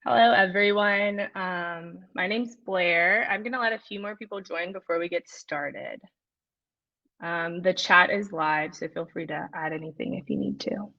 Hello, everyone. My name's Blair. I'm going to let a few more people join before we get started. The chat is live, so feel free to add anything if you need to.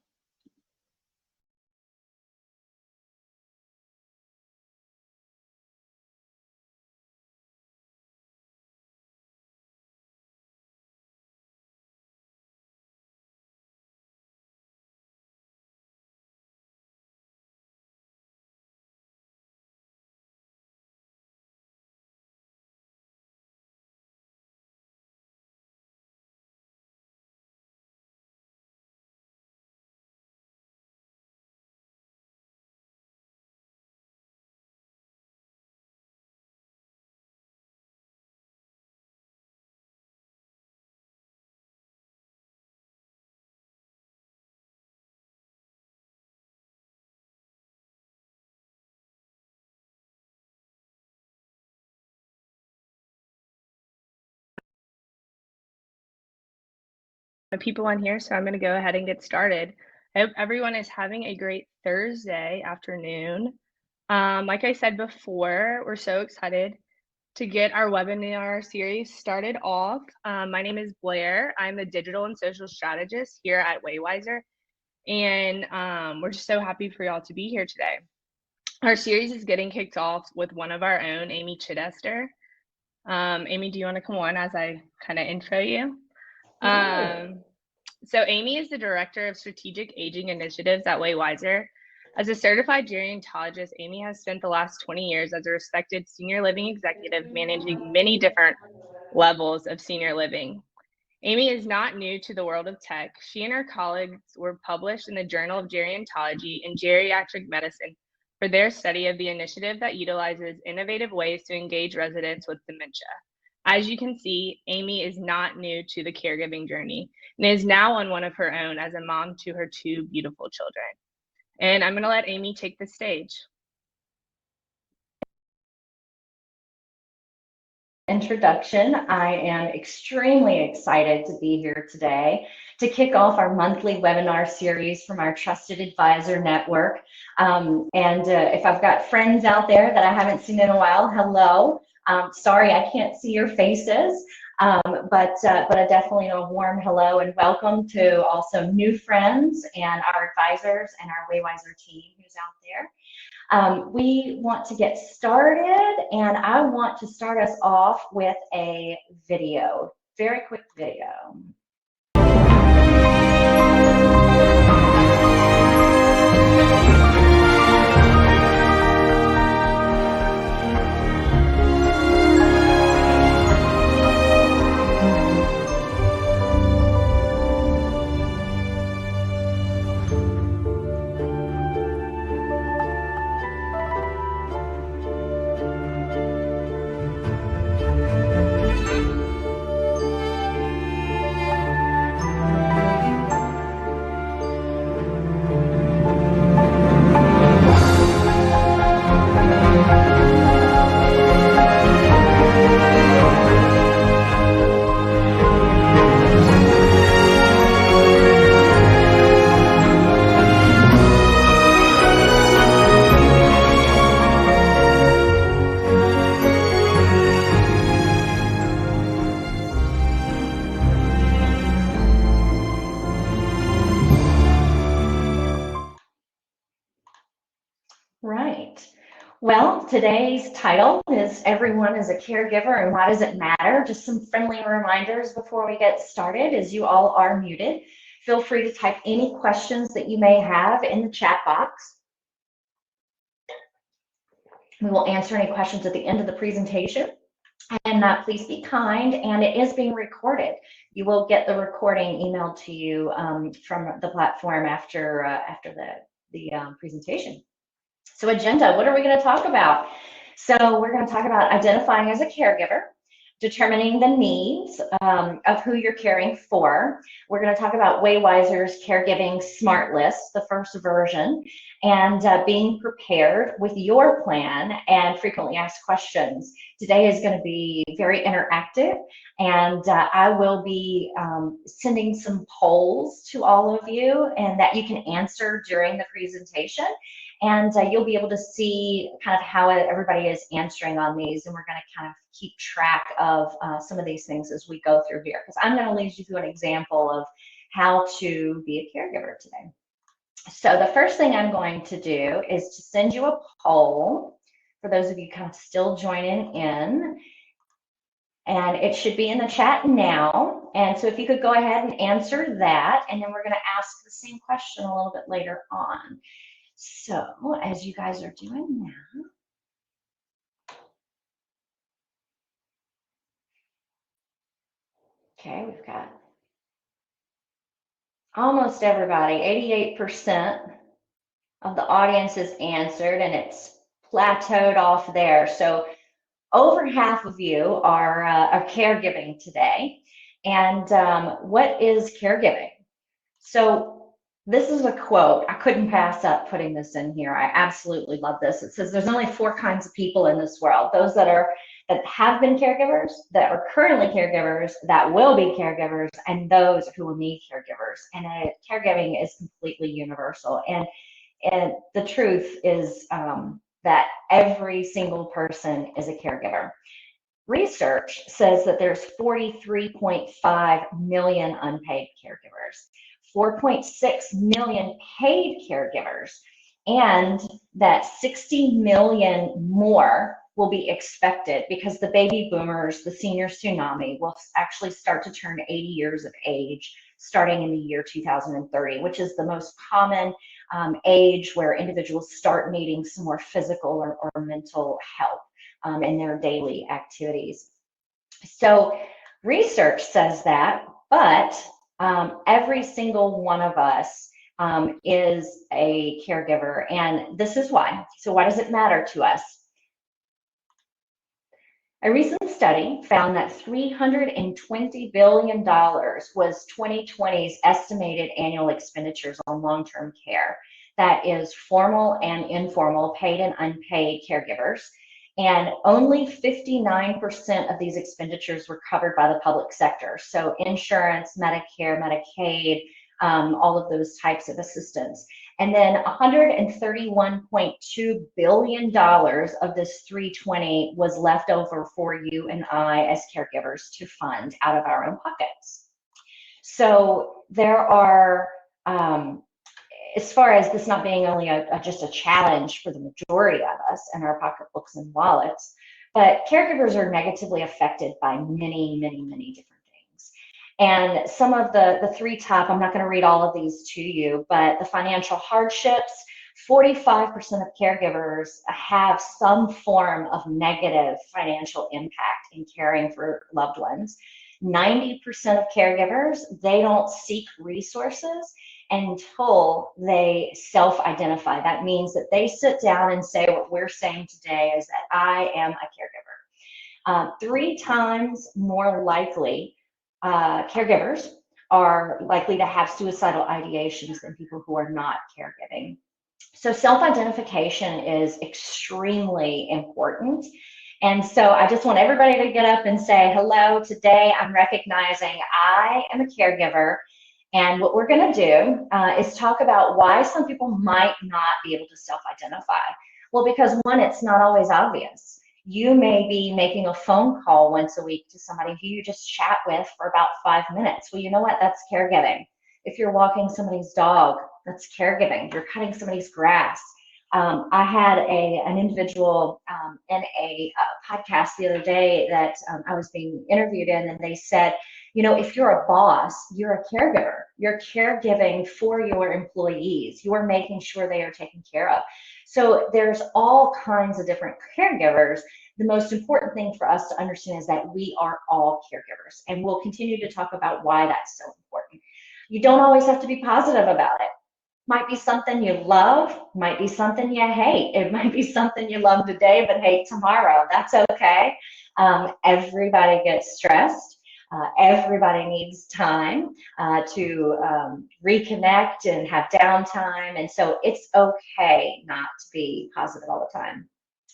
People on here, so I'm going to go ahead and get started. I hope everyone is having a great Thursday afternoon. Like I said before, we're so excited to get our webinar series started off. My name is Blair. I'm the digital and social strategist here at Waywiser, and we're just so happy for y'all to be here today. Our series is getting kicked off with one of our own, Amy Chidester. Amy, do you want to come on as I kind of intro you? So Amy is the Director of Strategic Aging Initiatives at Waywiser. As a certified gerontologist, Amy has spent the last 20 years as a respected senior living executive managing many different levels of senior living. Amy is not new to the world of tech. She and her colleagues were published in the Journal of Gerontology and Geriatric Medicine for their study of the initiative that utilizes innovative ways to engage residents with dementia. As you can see, Amy is not new to the caregiving journey and is now on one of her own as a mom to her two beautiful children. And I'm going to let Amy take the stage. Introduction. I am extremely excited to be here today to kick off our monthly webinar series from our Trusted Advisor Network. If I've got friends out there that I haven't seen in a while, hello. Sorry, I can't see your faces, but I definitely know a warm hello and welcome to also new friends and our advisors and our Waywiser team who's out there. We want to get started, and I want to start us off with a video, very quick video. Right. Well, today's title is Everyone is a Caregiver and Why Does It Matter? Just some friendly reminders before we get started, as you all are muted. Feel free to type any questions that you may have in the chat box. We will answer any questions at the end of the presentation. And please be kind, and it is being recorded. You will get the recording emailed to you from the platform after the presentation. So agenda, what are we going to talk about? So we're going to talk about identifying as a caregiver, determining the needs of who you're caring for. We're going to talk about Waywiser's Caregiving Smart List, the first version, and being prepared with your plan and frequently asked questions. Today is going to be very interactive, and I will be sending some polls to all of you and that you can answer during the presentation. And you'll be able to see kind of how everybody is answering on these. And we're going to kind of keep track of some of these things as we go through here, because I'm going to lead you through an example of how to be a caregiver today. So the first thing I'm going to do is to send you a poll for those of you kind of still joining in. And it should be in the chat now. And so if you could go ahead and answer that, and then we're going to ask the same question a little bit later on. So as you guys are doing that, okay, we've got almost everybody, 88% of the audience is answered, and it's plateaued off there. So over half of you are caregiving today. And what is caregiving? So this is a quote. I couldn't pass up putting this in here. I absolutely love this. It says there's only 4 kinds of people in this world: those that have been caregivers, that are currently caregivers, that will be caregivers, and those who will need caregivers. And caregiving is completely universal. And the truth is that every single person is a caregiver. Research says that there's 43.5 million unpaid caregivers, 4.6 million paid caregivers, and that 60 million more will be expected because the baby boomers, the senior tsunami, will actually start to turn 80 years of age starting in the year 2030, which is the most common age where individuals start needing some more physical or mental help in their daily activities. So research says that, but every single one of us is a caregiver, and this is why. So why does it matter to us? A recent study found that $320 billion was 2020's estimated annual expenditures on long-term care. That is formal and informal, paid and unpaid caregivers. And only 59% of these expenditures were covered by the public sector. So insurance, Medicare, Medicaid, all of those types of assistance. And then $131.2 billion of this 320 was left over for you and I as caregivers to fund out of our own pockets. So there are, as far as this not being only just a challenge for the majority of us and our pocketbooks and wallets, but caregivers are negatively affected by many, many, many different things. And some of the 3 top, I'm not going to read all of these to you, but the financial hardships, 45% of caregivers have some form of negative financial impact in caring for loved ones. 90% of caregivers, they don't seek resources until they self-identify. That means that they sit down and say what we're saying today is that I am a caregiver. 3 times more likely, caregivers are likely to have suicidal ideations than people who are not caregiving. So self-identification is extremely important. And so I just want everybody to get up and say, hello, today I'm recognizing I am a caregiver. And what we're going to do is talk about why some people might not be able to self-identify. Well, because 1, it's not always obvious. You may be making a phone call once a week to somebody who you just chat with for about 5 minutes. Well, you know what? That's caregiving. If you're walking somebody's dog, that's caregiving. You're cutting somebody's grass. I had an individual in a podcast the other day that I was being interviewed in, and they said, you know, if you're a boss, you're a caregiver. You're caregiving for your employees. You're making sure they are taken care of. So there's all kinds of different caregivers. The most important thing for us to understand is that we are all caregivers, and we'll continue to talk about why that's so important. You don't always have to be positive about it. Might be something you love, might be something you hate. It might be something you love today but hate tomorrow. That's okay. Everybody gets stressed. Everybody needs time to reconnect and have downtime. And so it's okay not to be positive all the time.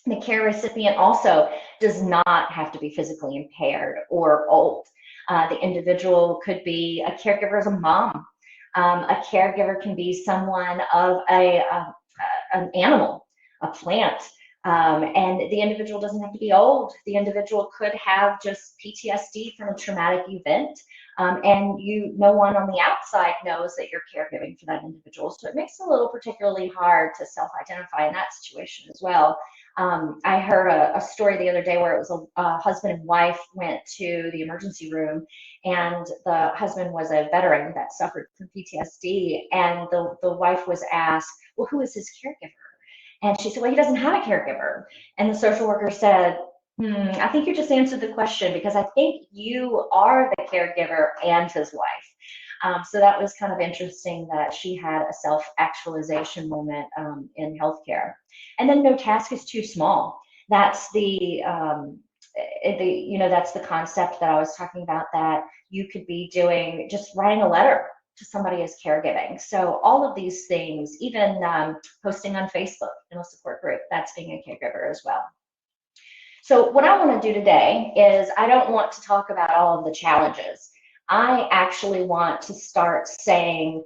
The care recipient also does not have to be physically impaired or old. The individual could be a caregiver as a mom. A caregiver can be someone of a an animal, a plant. And the individual doesn't have to be old. The individual could have just PTSD from a traumatic event. And no one on the outside knows that you're caregiving for that individual. So it makes it a little particularly hard to self-identify in that situation as well. I heard a story the other day where it was a husband and wife went to the emergency room, and the husband was a veteran that suffered from PTSD, and the wife was asked, well, who is his caregiver? And she said, well, he doesn't have a caregiver. And the social worker said, I think you just answered the question, because I think you are the caregiver and his wife. So that was kind of interesting that she had a self-actualization moment in healthcare. And then no task is too small. That's that's the concept that I was talking about, that you could be doing, just writing a letter to somebody as caregiving. So all of these things, even posting on Facebook in a support group, that's being a caregiver as well. So what I want to do today is, I don't want to talk about all of the challenges. I actually want to start saying,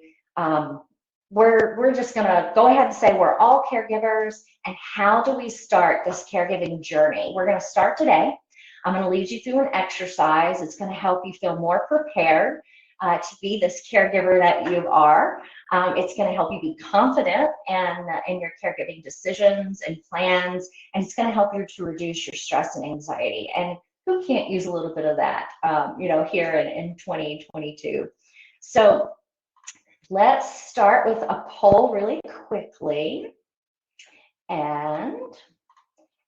we're just going to go ahead and say we're all caregivers, and how do we start this caregiving journey? We're going to start today. I'm going to lead you through an exercise. It's going to help you feel more prepared to be this caregiver that you are. It's going to help you be confident in your caregiving decisions and plans, and it's going to help you to reduce your stress and anxiety. And who can't use a little bit of that, here in 2022? So let's start with a poll really quickly. And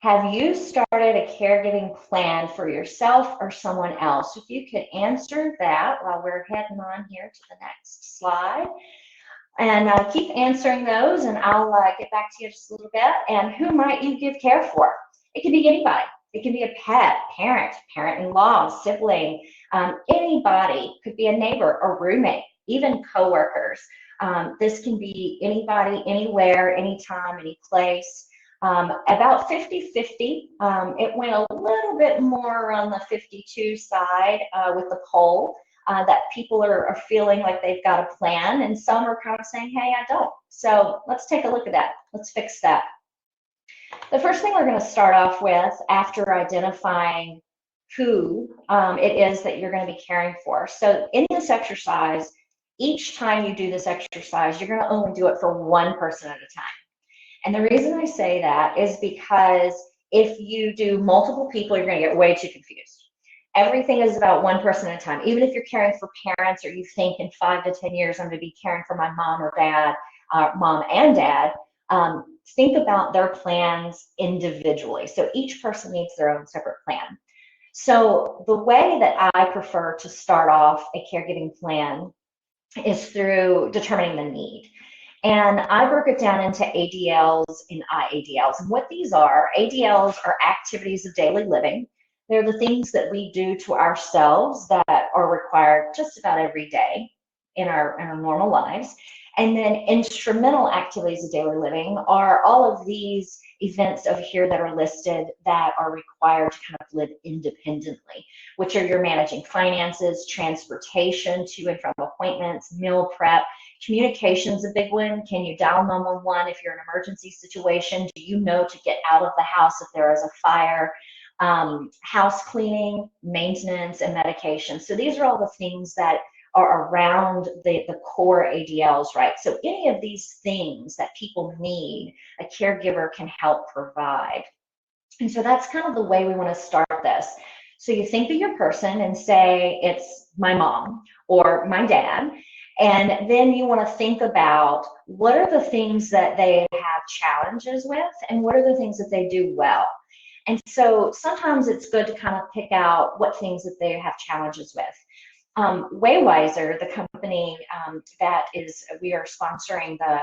have you started a caregiving plan for yourself or someone else? If you could answer that while we're heading on here to the next slide. And keep answering those, and I'll get back to you just a little bit. And who might you give care for? It could be anybody. It can be a pet, parent, parent-in-law, sibling, anybody. Could be a neighbor, a roommate, even coworkers. This can be anybody, anywhere, anytime, any place. About 50-50. It went a little bit more on the 52 side with the poll, that people are feeling like they've got a plan, and some are kind of saying, hey, I don't. So let's take a look at that. Let's fix that. The first thing we're going to start off with, after identifying who it is that you're going to be caring for. So in this exercise, each time you do this exercise, you're going to only do it for one person at a time. And the reason I say that is because if you do multiple people, you're going to get way too confused. Everything is about one person at a time. Even if you're caring for parents, or you think in 5 to 10 years, I'm going to be caring for my mom or dad, mom and dad, think about their plans individually. So each person needs their own separate plan. So the way that I prefer to start off a caregiving plan is through determining the need. And I broke it down into ADLs and IADLs. And what these are, ADLs are activities of daily living. They're the things that we do to ourselves that are required just about every day in our normal lives. And then instrumental activities of daily living are all of these events over here that are listed that are required to kind of live independently, which are your managing finances, transportation to and from appointments, meal prep. Communication's a big one. Can you dial 911 if you're in an emergency situation? Do you know to get out of the house if there is a fire? House cleaning, maintenance, and medication. So these are all the things that are around the core ADLs, right? So any of these things that people need, a caregiver can help provide. And so that's kind of the way we want to start this. So you think of your person and say, it's my mom or my dad. And then you want to think about, what are the things that they have challenges with, and what are the things that they do well? And so sometimes it's good to kind of pick out what things that they have challenges with. Waywiser, the company that we are sponsoring the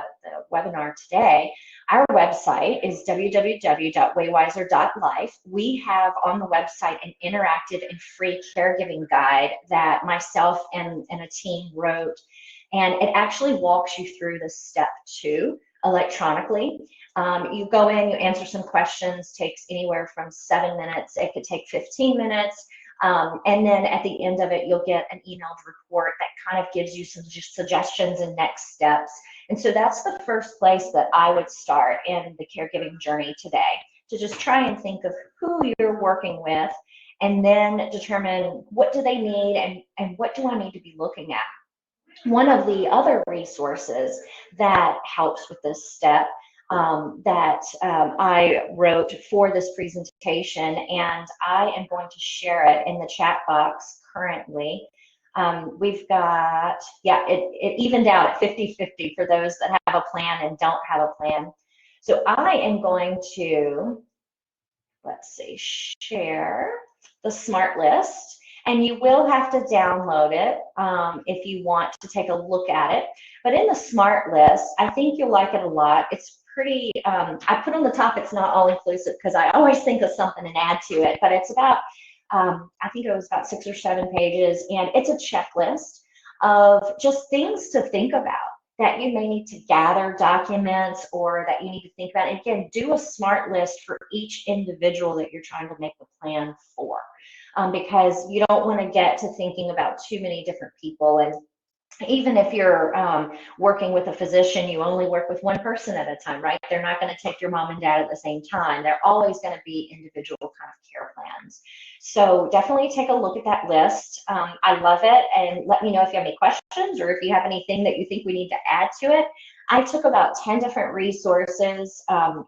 webinar today, our website is www.waywiser.life. We have on the website an interactive and free caregiving guide that myself and a team wrote, and it actually walks you through the step 2 electronically. You go in, you answer some questions, takes anywhere from 7 minutes, it could take 15 minutes. And then at the end of it, you'll get an emailed report that kind of gives you some suggestions and next steps. And so that's the first place that I would start in the caregiving journey today, to just try and think of who you're working with, and then determine what do they need and what do I need to be looking at. One of the other resources that helps with this step I wrote for this presentation, and I am going to share it in the chat box currently. We've got, yeah, it evened out at 50-50 for those that have a plan and don't have a plan. So I am going to, let's see, share the smart list, and you will have to download it if you want to take a look at it. But in the smart list, I think you'll like it a lot. It's pretty, I put on the top, it's not all inclusive because I always think of something and add to it, but it's about, I think it was about 6 or 7 pages, and it's a checklist of just things to think about that you may need to gather documents or that you need to think about. And again, do a smart list for each individual that you're trying to make the plan for, because you don't want to get to thinking about too many different people. And even if you're working with a physician, you only work with one person at a time, right? They're not going to take your mom and dad at the same time. They're always going to be individual kind of care plans. So definitely take a look at that list. I love it. And let me know if you have any questions or if you have anything that you think we need to add to it. I took about 10 different resources.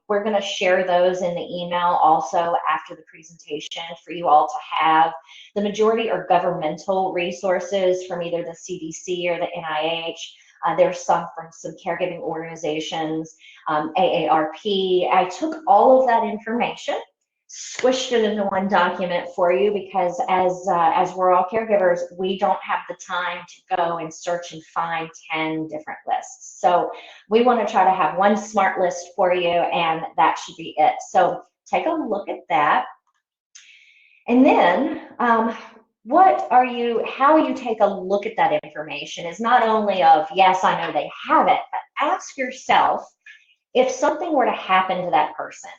We're going to share those in the email also after the presentation for you all to have. The majority are governmental resources from either the CDC or the NIH. There's some from some caregiving organizations, AARP. I took all of that information, squished it into one document for you, because as we're all caregivers, we don't have the time to go and search and find 10 different lists. So we want to try to have one smart list for you, and that should be it. So take a look at that. And then how you take a look at that information is not only of, yes, I know they have it, but ask yourself, if something were to happen to that person,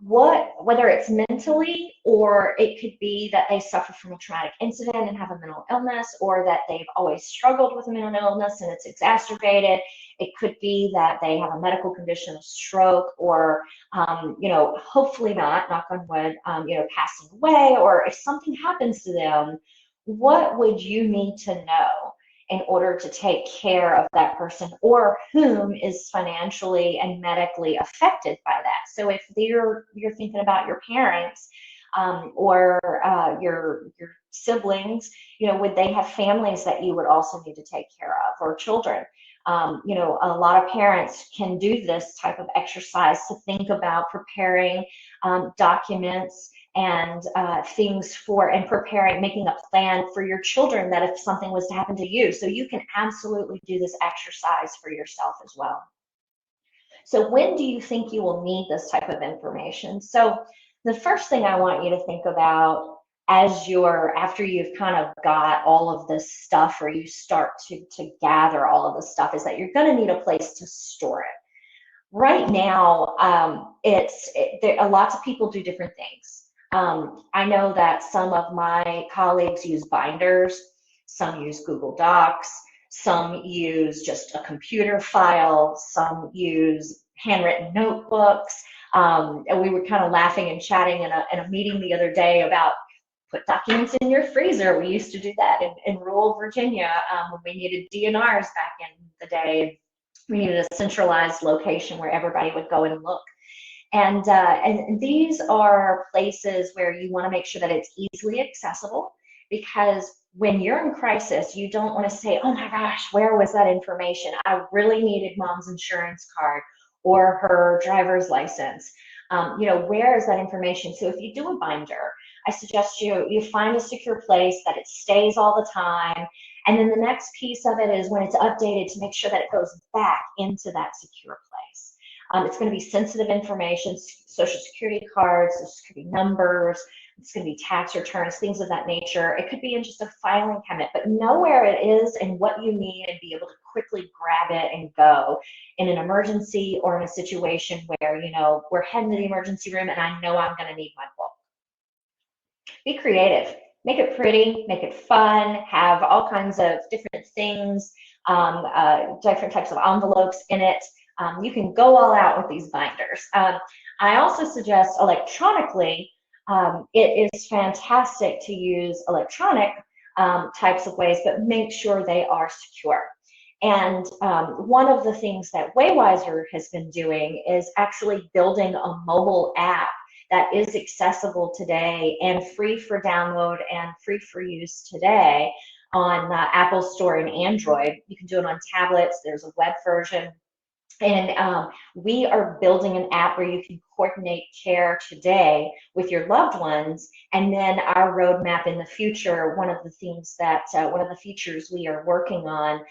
whether it's mentally, or it could be that they suffer from a traumatic incident and have a mental illness, or that they've always struggled with a mental illness and it's exacerbated. It could be that they have a medical condition, a stroke, or hopefully not, knock on wood, passing away. Or if something happens to them, what would you need to know in order to take care of that person, or whom is financially and medically affected by that? So if you're thinking about your parents or your siblings, would they have families that you would also need to take care of, or children? A lot of parents can do this type of exercise to think about preparing documents and things for, and making a plan for your children, that if something was to happen to you. So you can absolutely do this exercise for yourself as well. So when do you think you will need this type of information? So the first thing I want you to think about after you've kind of got all of this stuff, or you start to gather all of this stuff, is that you're going to need a place to store it. Right now, lots of people do different things. I know that some of my colleagues use binders, some use Google Docs, some use just a computer file, some use handwritten notebooks. And we were kind of laughing and chatting in a meeting the other day about put documents in your freezer. We used to do that in rural Virginia when we needed DNRs back in the day. We needed a centralized location where everybody would go and look. And these are places where you want to make sure that it's easily accessible, because when you're in crisis, you don't want to say, oh my gosh, where was that information? I really needed mom's insurance card or her driver's license. Where is that information? So if you do a binder, I suggest you find a secure place that it stays all the time. And then the next piece of it is when it's updated, to make sure that it goes back into that secure place. It's going to be sensitive information, social security cards, social security numbers. It's going to be tax returns, things of that nature. It could be in just a filing cabinet, but know where it is and what you need, and be able to quickly grab it and go in an emergency, or in a situation where, we're heading to the emergency room and I know I'm going to need my book. Be creative. Make it pretty, make it fun, have all kinds of different things, different types of envelopes in it. You can go all out with these binders. I also suggest electronically. It is fantastic to use electronic types of ways, but make sure they are secure. And one of the things that Waywiser has been doing is actually building a mobile app that is accessible today and free for download and free for use today on Apple Store and Android. You can do it on tablets. There's a web version. And we are building an app where you can coordinate care today with your loved ones. And then our roadmap in the future, one of the things that, one of the features we are working on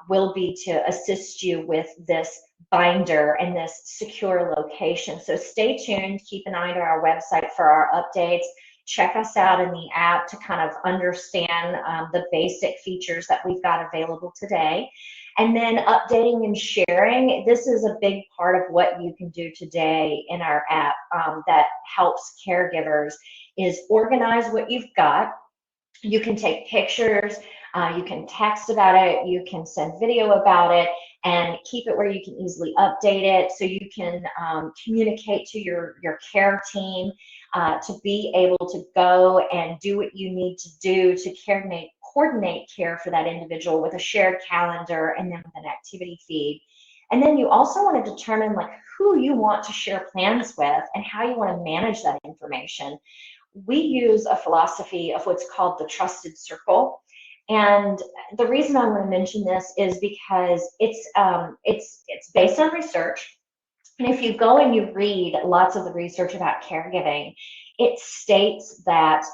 will be to assist you with this binder and this secure location. So stay tuned, keep an eye to our website for our updates. Check us out in the app to kind of understand the basic features that we've got available today. And then updating and sharing, this is a big part of what you can do today in our app that helps caregivers is organize what you've got. You can take pictures, you can text about it, you can send video about it, and keep it where you can easily update it so you can communicate to your care team to be able to go and do what you need to do to coordinate care for that individual with a shared calendar and then with an activity feed. And then you also want to determine like who you want to share plans with and how you want to manage that information. We use a philosophy of what's called the trusted circle. And the reason I want to mention this is because it's based on research. And if you go and you read lots of the research about caregiving, it states that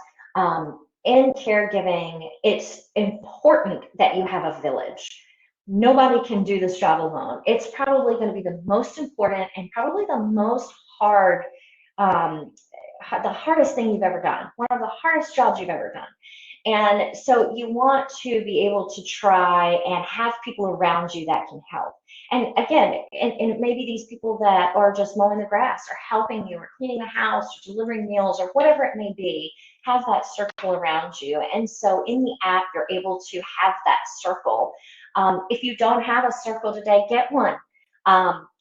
in caregiving, it's important that you have a village. Nobody can do this job alone. It's probably going to be the most important and probably the most hard, the hardest thing you've ever done, one of the hardest jobs you've ever done. And so you want to be able to try and have people around you that can help. And again, and maybe these people that are just mowing the grass or helping you or cleaning the house or delivering meals or whatever it may be, have that circle around you. And so in the app, you're able to have that circle. If you don't have a circle today, get one.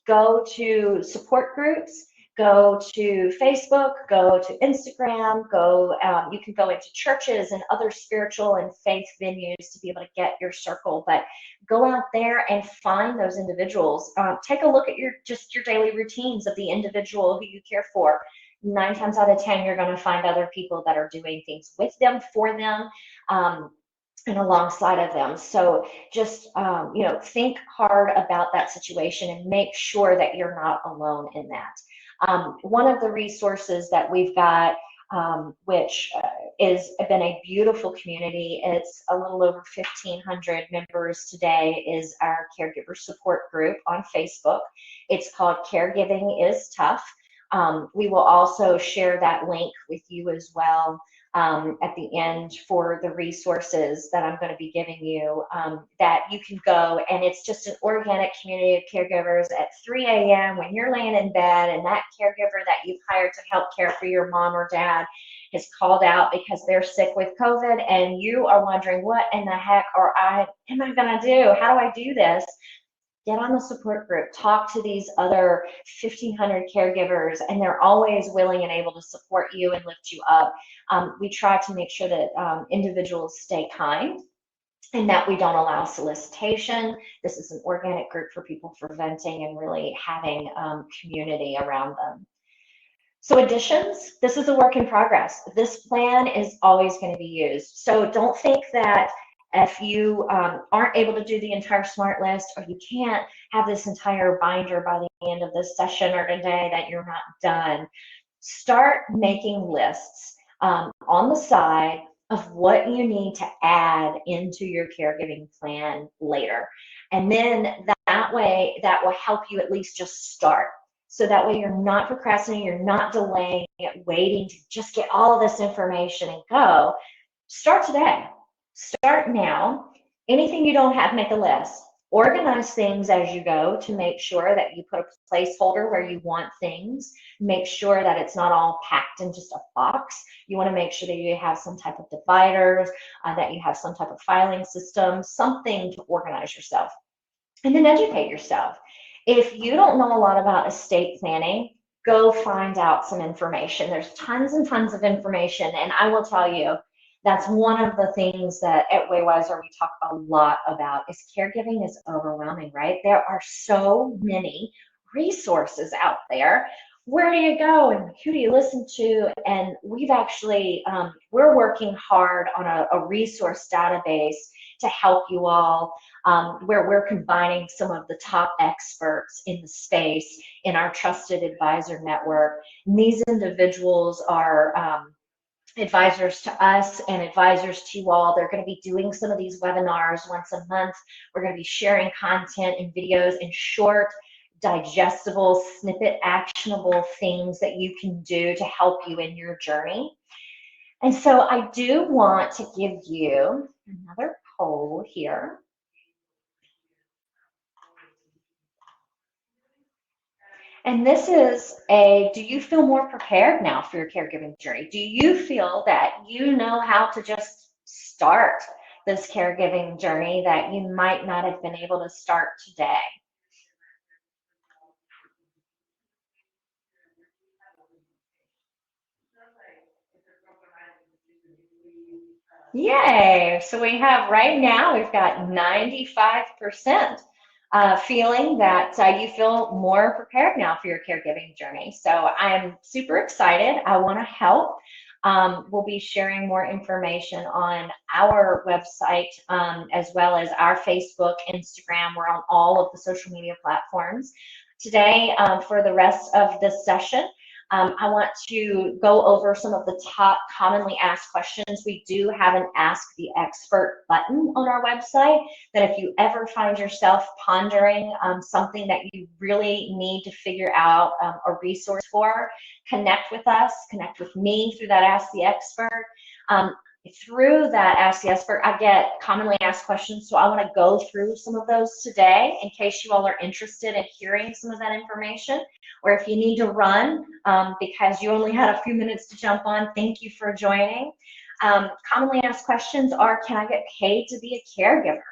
Go to support groups. Go to Facebook, go to Instagram, you can go into churches and other spiritual and faith venues to be able to get your circle, but go out there and find those individuals. Take a look at your daily routines of the individual who you care for. 9 times out of 10, you're going to find other people that are doing things with them, for them, and alongside of them. So just think hard about that situation and make sure that you're not alone in that. One of the resources that we've got, which has been a beautiful community, it's a little over 1,500 members today, is our caregiver support group on Facebook. It's called Caregiving is Tough. We will also share that link with you as well at the end for the resources that I'm going to be giving you, that you can go, and it's just an organic community of caregivers at 3 a.m. when you're laying in bed and that caregiver that you've hired to help care for your mom or dad is called out because they're sick with COVID, and you are wondering what in the heck am I going to do? How do I do this? Get on the support group, talk to these other 1,500 caregivers, and they're always willing and able to support you and lift you up. We try to make sure that individuals stay kind and that we don't allow solicitation. This is an organic group for people for venting and really having community around them. So additions, this is a work in progress. This plan is always going to be used. So don't think that if you aren't able to do the entire SMART list, or you can't have this entire binder by the end of this session or today, that you're not done. Start making lists on the side of what you need to add into your caregiving plan later. And then that way, that will help you at least just start. So that way you're not procrastinating, you're not delaying it, waiting to just get all of this information and go. Start today. Start now. Anything you don't have, make a list. Organize things as you go to make sure that you put a placeholder where you want things. Make sure that it's not all packed in just a box. You want to make sure that you have some type of dividers, that you have some type of filing system, something to organize yourself. And then educate yourself. If you don't know a lot about estate planning, go find out some information. There's tons and tons of information, and I will tell you, that's one of the things that at Waywiser we talk a lot about is caregiving is overwhelming, right? There are so many resources out there. Where do you go and who do you listen to? And we've actually, we're working hard on a resource database to help you all, where we're combining some of the top experts in the space in our trusted advisor network. And these individuals are advisors to us and advisors to you all. They're going to be doing some of these webinars once a month. We're going to be sharing content and videos in short, digestible, snippet, actionable things that you can do to help you in your journey. And so I do want to give you another poll here. And this is do you feel more prepared now for your caregiving journey? Do you feel that you know how to just start this caregiving journey that you might not have been able to start today? Yay! So we have right now, we've got 95% feeling that you feel more prepared now for your caregiving journey. So I'm super excited. I want to help. We'll be sharing more information on our website as well as our Facebook, Instagram. We're on all of the social media platforms. Today, for the rest of this session, I want to go over some of the top commonly asked questions. We do have an Ask the Expert button on our website that if you ever find yourself pondering something that you really need to figure out a resource for, connect with us, connect with me through that Ask the Expert. Through that Ask the Expert, I get commonly asked questions, so I want to go through some of those today in case you all are interested in hearing some of that information, or if you need to run because you only had a few minutes to jump on, thank you for joining. Commonly asked questions are, can I get paid to be a caregiver?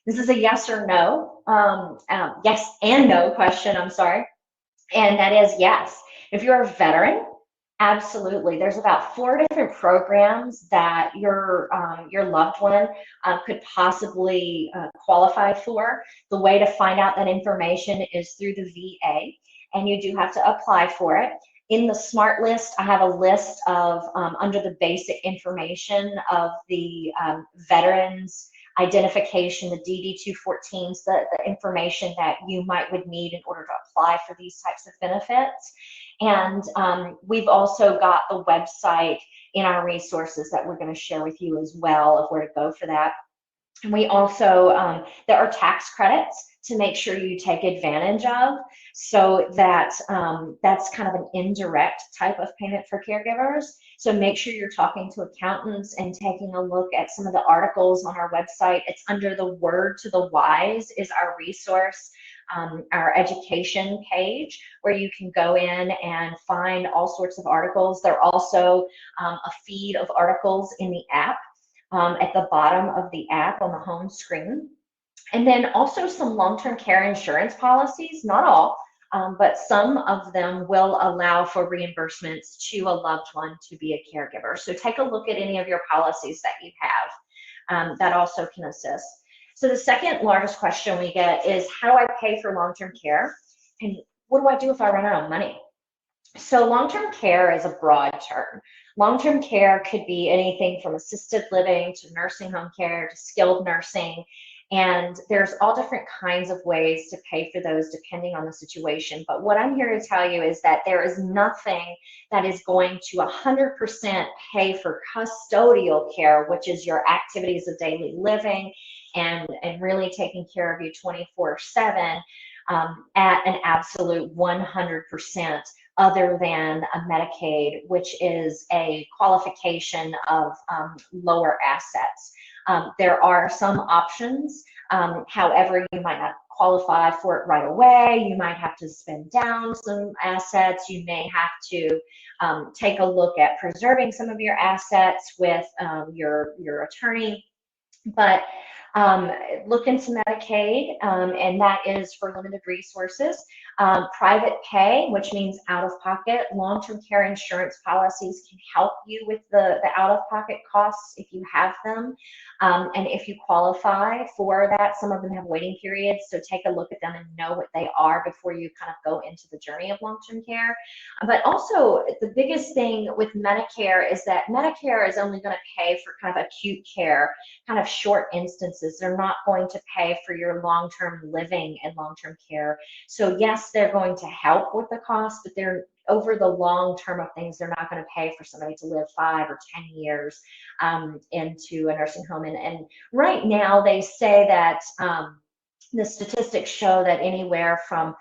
This is a yes or no, yes and no question, I'm sorry, and that is yes. If you're a veteran, absolutely. There's about 4 different programs that your loved one could possibly qualify for. The way to find out that information is through the VA, and you do have to apply for it. In the SMART list, I have a list of, under the basic information of the veterans identification, the DD-214s, the information that you would need in order to apply for these types of benefits. And we've also got the website in our resources that we're going to share with you as well of where to go for that. And we also, there are tax credits to make sure you take advantage of, so that that's kind of an indirect type of payment for caregivers. So make sure you're talking to accountants and taking a look at some of the articles on our website. It's under the Word to the Wise is our resource, our education page, where you can go in and find all sorts of articles. There are also a feed of articles in the app. At the bottom of the app on the home screen. And then also some long-term care insurance policies, not all, but some of them will allow for reimbursements to a loved one to be a caregiver. So take a look at any of your policies that you have. That also can assist. So the second largest question we get is, how do I pay for long-term care? And what do I do if I run out of money? So long-term care is a broad term. Long-term care could be anything from assisted living to nursing home care to skilled nursing. And there's all different kinds of ways to pay for those depending on the situation. But what I'm here to tell you is that there is nothing that is going to 100% pay for custodial care, which is your activities of daily living and really taking care of you 24/7 at an absolute 100%. Other than a Medicaid, which is a qualification of lower assets. There are some options. However, you might not qualify for it right away. You might have to spend down some assets. You may have to take a look at preserving some of your assets with your attorney. But look into Medicaid, and that is for limited resources. Private pay, which means out of pocket. Long-term care insurance policies can help you with the out of pocket costs if you have them. And if you qualify for that, some of them have waiting periods, so take a look at them and know what they are before you kind of go into the journey of long-term care. But also, the biggest thing with Medicare is that Medicare is only going to pay for kind of acute care, kind of short instances. They're not going to pay for your long-term living and long-term care. So yes, they're going to help with the cost, but they're over the long term of things, they're not going to pay for somebody to live 5 or 10 years into a nursing home. And right now they say that the statistics show that anywhere from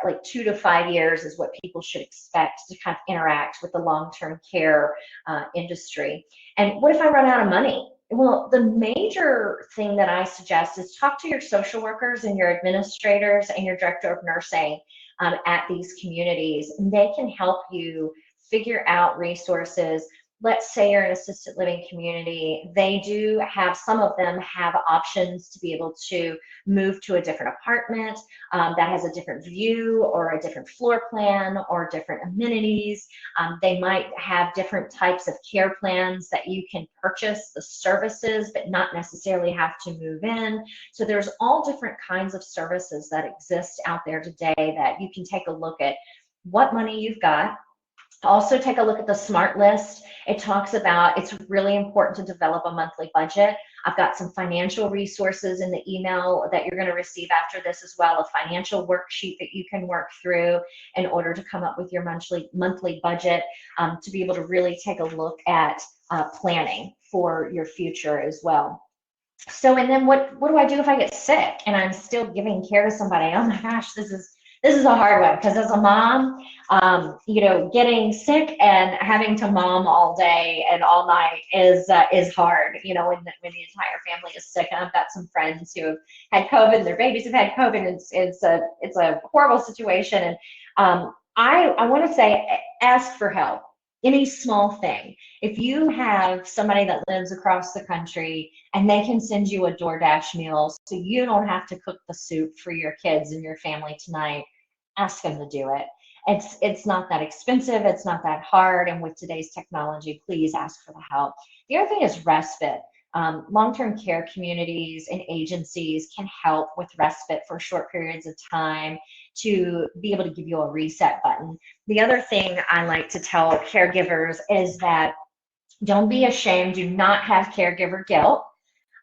like 2 to 5 years is what people should expect to kind of interact with the long-term care industry. And what if I run out of money? Well, the major thing that I suggest is talk to your social workers and your administrators and your director of nursing at these communities, and they can help you figure out resources. Let's say you're in an assisted living community. They do have, some of them have options to be able to move to a different apartment that has a different view or a different floor plan or different amenities. They might have different types of care plans that you can purchase the services but not necessarily have to move in. So there's all different kinds of services that exist out there today that you can take a look at what money you've got. Also take a look at the SMART list. It talks about, it's really important to develop a monthly budget. I've got some financial resources in the email that you're going to receive after this as well, a financial worksheet that you can work through in order to come up with your monthly budget, to be able to really take a look at planning for your future as well. So, and then what do I do if I get sick and I'm still giving care to somebody? Oh my gosh, this is a hard one, because as a mom, you know, getting sick and having to mom all day and all night is hard. You know, when the entire family is sick. And I've got some friends who have had COVID, their babies have had COVID. And it's a horrible situation. And I want to say, ask for help. Any small thing. If you have somebody that lives across the country and they can send you a DoorDash meal so you don't have to cook the soup for your kids and your family tonight, ask them to do it. It's not that expensive, it's not that hard, and with today's technology, please ask for the help. The other thing is respite. Long-term care communities and agencies can help with respite for short periods of time to be able to give you a reset button. The other thing I like to tell caregivers is that don't be ashamed, do not have caregiver guilt.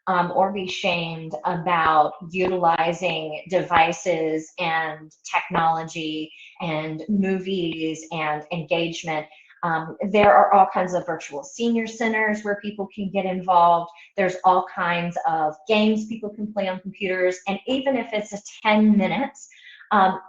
Or be shamed about utilizing devices and technology and movies and engagement. There are all kinds of virtual senior centers where people can get involved. There's all kinds of games people can play on computers. And even if it's a 10 minutes,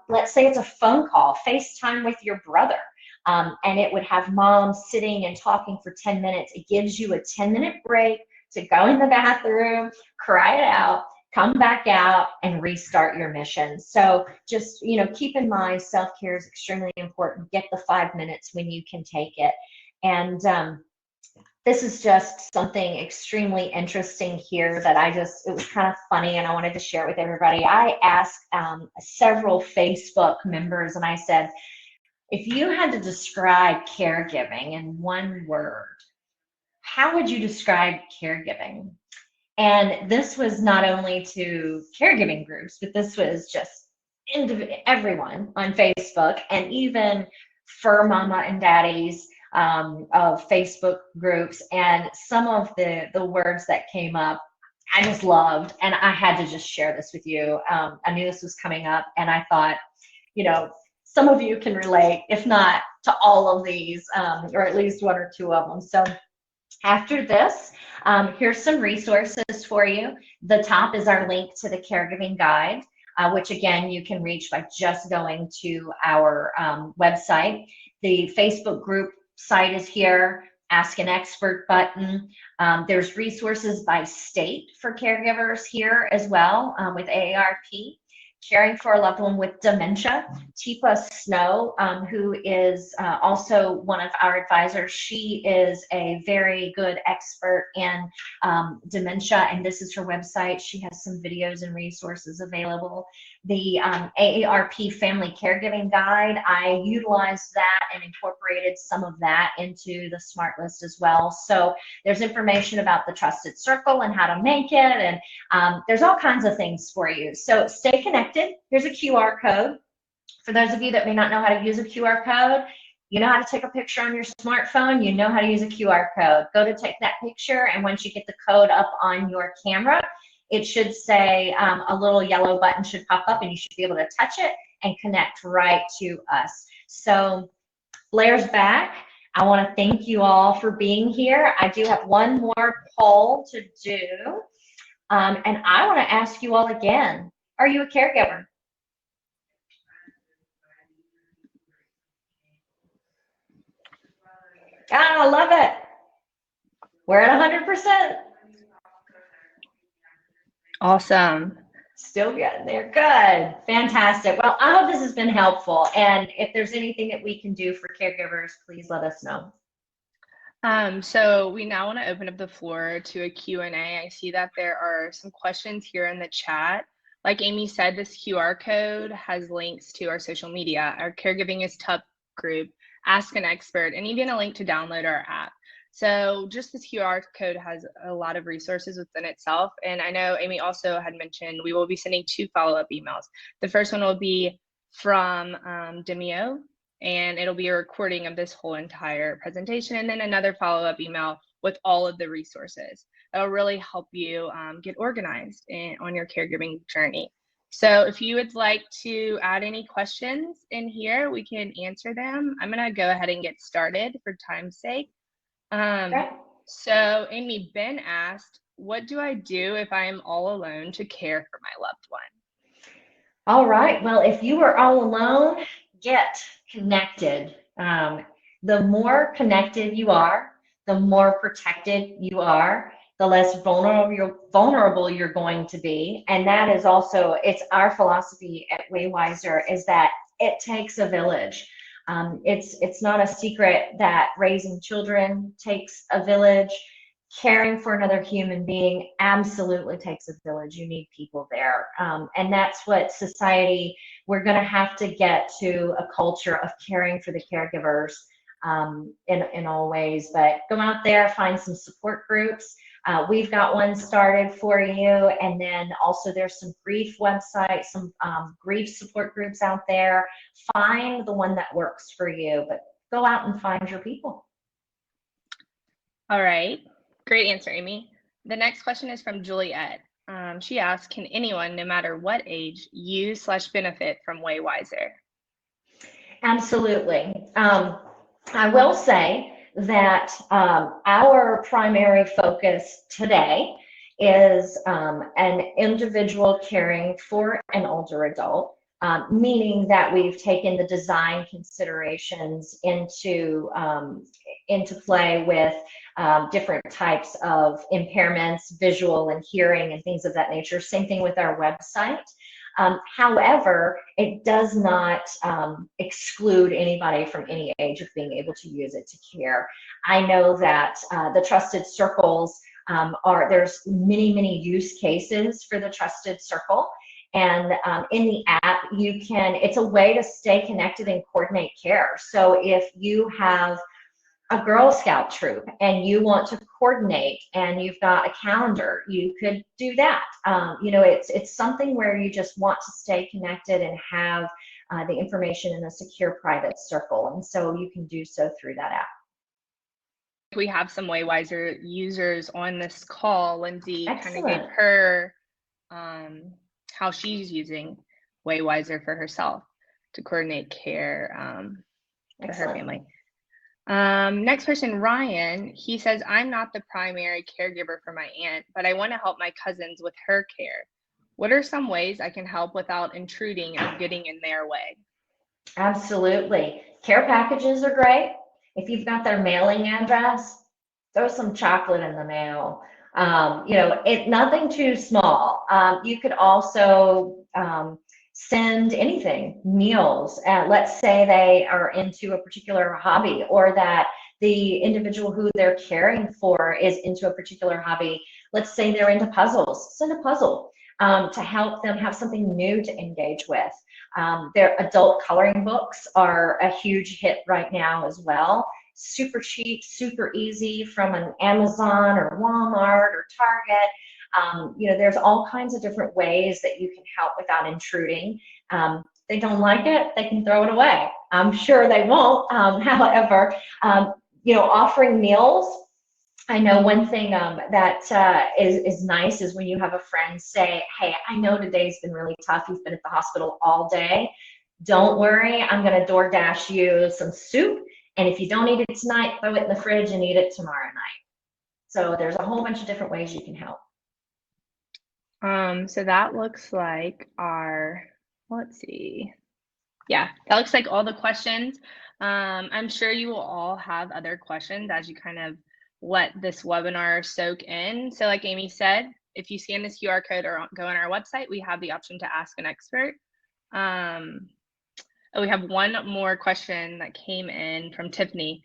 let's say it's a phone call, FaceTime with your brother. And it would have mom sitting and talking for 10 minutes. It gives you a 10-minute break to go in the bathroom, cry it out, come back out, and restart your mission. So just, you know, keep in mind, self-care is extremely important. Get the 5 minutes when you can take it. And this is just something extremely interesting here that it was kind of funny and I wanted to share it with everybody. I asked several Facebook members and I said, if you had to describe caregiving in one word, how would you describe caregiving? And this was not only to caregiving groups, but this was just everyone on Facebook, and even fur mama and daddies of Facebook groups. And some of the words that came up, I just loved, and I had to just share this with you. I knew this was coming up, and I thought, you know, some of you can relate, if not to all of these, or at least one or two of them. So after this, here's some resources for you. The top is our link to the caregiving guide, which again, you can reach by just going to our website. The Facebook group site is here. Ask an Expert button. There's resources by state for caregivers here as well with AARP. Caring for a loved one with dementia. Tifa Snow, who is also one of our advisors, she is a very good expert in dementia, and this is her website. She has some videos and resources available. The AARP Family Caregiving Guide, I utilized that and incorporated some of that into the Smart List as well. So there's information about the Trusted Circle and how to make it, and there's all kinds of things for you. So stay connected. Here's a QR code. For those of you that may not know how to use a QR code, you know how to take a picture on your smartphone, you know how to use a QR code. Go to take that picture, and once you get the code up on your camera, it should say a little yellow button should pop up, and you should be able to touch it and connect right to us. So Blair's back. I want to thank you all for being here. I do have one more poll to do, and I want to ask you all again, are you a caregiver? Ah, I love it. We're at 100%. Awesome. Still getting there. Good. Fantastic. Well, I hope this has been helpful. And if there's anything that we can do for caregivers, please let us know. So we now want to open up the floor to a Q&A. I see that there are some questions here in the chat. Like Amy said, this QR code has links to our social media, our Caregiving is Tough group, Ask an Expert, and even a link to download our app. So just this QR code has a lot of resources within itself. And I know Amy also had mentioned we will be sending 2 follow-up emails. The first one will be from Demio, and it'll be a recording of this whole entire presentation, and then another follow-up email with all of the resources. It'll really help you get organized on your caregiving journey. So if you would like to add any questions in here, we can answer them. I'm gonna go ahead and get started for time's sake. So Amy, Ben asked, what do I do if I am all alone to care for my loved one? All right. Well, if you are all alone, get connected. The more connected you are, the more protected you are, the less vulnerable you're going to be. And that is also, it's our philosophy at Waywiser, is that it takes a village. It's not a secret that raising children takes a village. Caring for another human being absolutely takes a village. You need people there. And that's what society, we're going to have to get to a culture of caring for the caregivers in all ways. But go out there, find some support groups. We've got one started for you. And then also there's some grief websites, some grief support groups out there. Find the one that works for you, but go out and find your people. All right. Great answer, Amy. The next question is from Juliet. She asks, can anyone, no matter what age, use/benefit from Waywiser? Absolutely. I will say that our primary focus today is an individual caring for an older adult, meaning that we've taken the design considerations into play with different types of impairments, visual and hearing and things of that nature. Same thing with our website. However, it does not exclude anybody from any age of being able to use it to care. I know that the Trusted Circles there's many use cases for the Trusted Circle. And in the app, it's a way to stay connected and coordinate care. So if you have a Girl Scout troop and you want to coordinate and you've got a calendar, you could do that. It's something where you just want to stay connected and have the information in a secure private circle. And so you can do so through that app. We have some Waywiser users on this call. Lindsay kind of gave Excellent. her how she's using Waywiser for herself to coordinate care for her family. Next question, Ryan, he says, I'm not the primary caregiver for my aunt, but I want to help my cousins with her care. What are some ways I can help without intruding or getting in their way? Absolutely. Care packages are great. If you've got their mailing address, throw some chocolate in the mail. Nothing too small. You could also send anything, meals. Let's say they are into a particular hobby, or that the individual who they're caring for is into a particular hobby. Let's say they're into puzzles. Send a puzzle to help them have something new to engage with. Their adult coloring books are a huge hit right now as well. Super cheap, super easy, from an Amazon or Walmart or Target. There's all kinds of different ways that you can help without intruding. They don't like it, they can throw it away. I'm sure they won't. However, offering meals. I know one thing that is nice is when you have a friend say, hey, I know today's been really tough. You've been at the hospital all day. Don't worry, I'm going to DoorDash you some soup. And if you don't eat it tonight, throw it in the fridge and eat it tomorrow night. So there's a whole bunch of different ways you can help. So that looks like let's see. Yeah, that looks like all the questions. I'm sure you will all have other questions as you kind of let this webinar soak in. So like Amy said, if you scan this QR code or go on our website, we have the option to ask an expert. We have one more question that came in from Tiffany.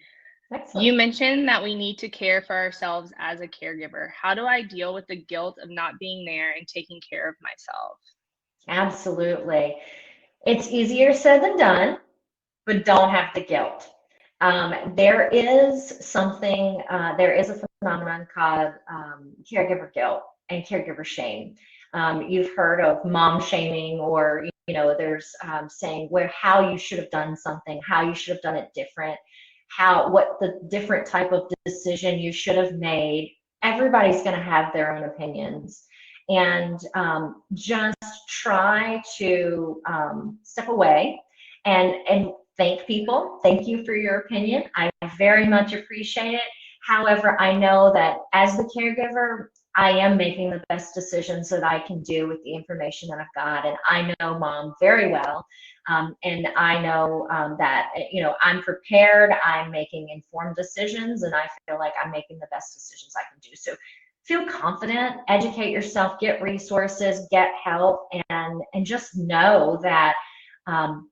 Excellent. You mentioned that we need to care for ourselves as a caregiver. How do I deal with the guilt of not being there and taking care of myself? Absolutely. It's easier said than done, but don't have the guilt. There is a phenomenon called caregiver guilt and caregiver shame. You've heard of mom shaming, or there's saying how you should have done something, how you should have done it different, what the different type of decision you should have made. Everybody's going to have their own opinions, and just try to step away and thank people. Thank you for your opinion. I very much appreciate it. However, I know that as the caregiver, I am making the best decisions that I can do with the information that I've got. And I know mom very well. And I know that, I'm prepared, I'm making informed decisions, and I feel like I'm making the best decisions I can do. So feel confident, educate yourself, get resources, get help, and just know that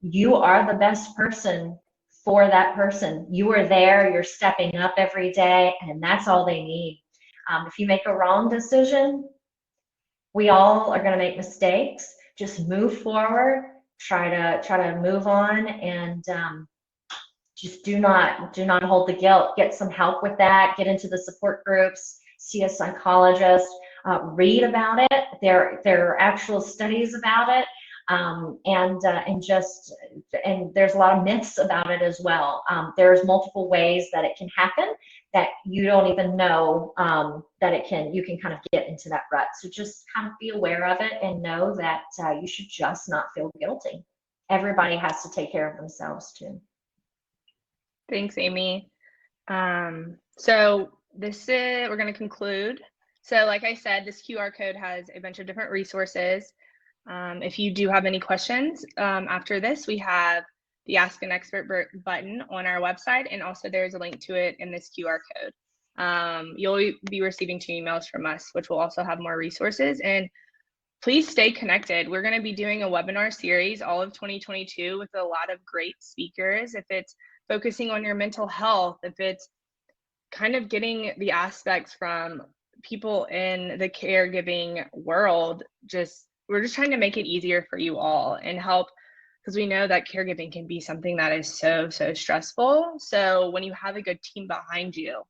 you are the best person for that person. You are there, you're stepping up every day, and that's all they need. If you make a wrong decision, we all are going to make mistakes. Just move forward, try to move on, and just do not hold the guilt. Get some help with that. Get into the support groups. See a psychologist. Read about it. There are actual studies about it. And there's a lot of myths about it as well. There's multiple ways that it can happen that you don't even know you can kind of get into that rut. So just kind of be aware of it and know that you should just not feel guilty. Everybody has to take care of themselves too. Thanks, Amy. So we're going to conclude. So like I said, this QR code has a bunch of different resources. If you do have any questions after this, we have the Ask an Expert button on our website, and also there's a link to it in this QR code. You'll be receiving 2 emails from us, which will also have more resources. And please stay connected. We're going to be doing a webinar series all of 2022 with a lot of great speakers. If it's focusing on your mental health, if it's kind of getting the aspects from people in the caregiving world, we're just trying to make it easier for you all and help, because we know that caregiving can be something that is so stressful. So when you have a good team behind you,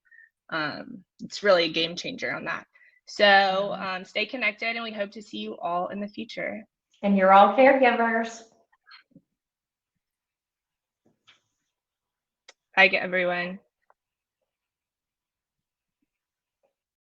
it's really a game changer on that. So stay connected, and we hope to see you all in the future. And you're all caregivers. Bye, everyone.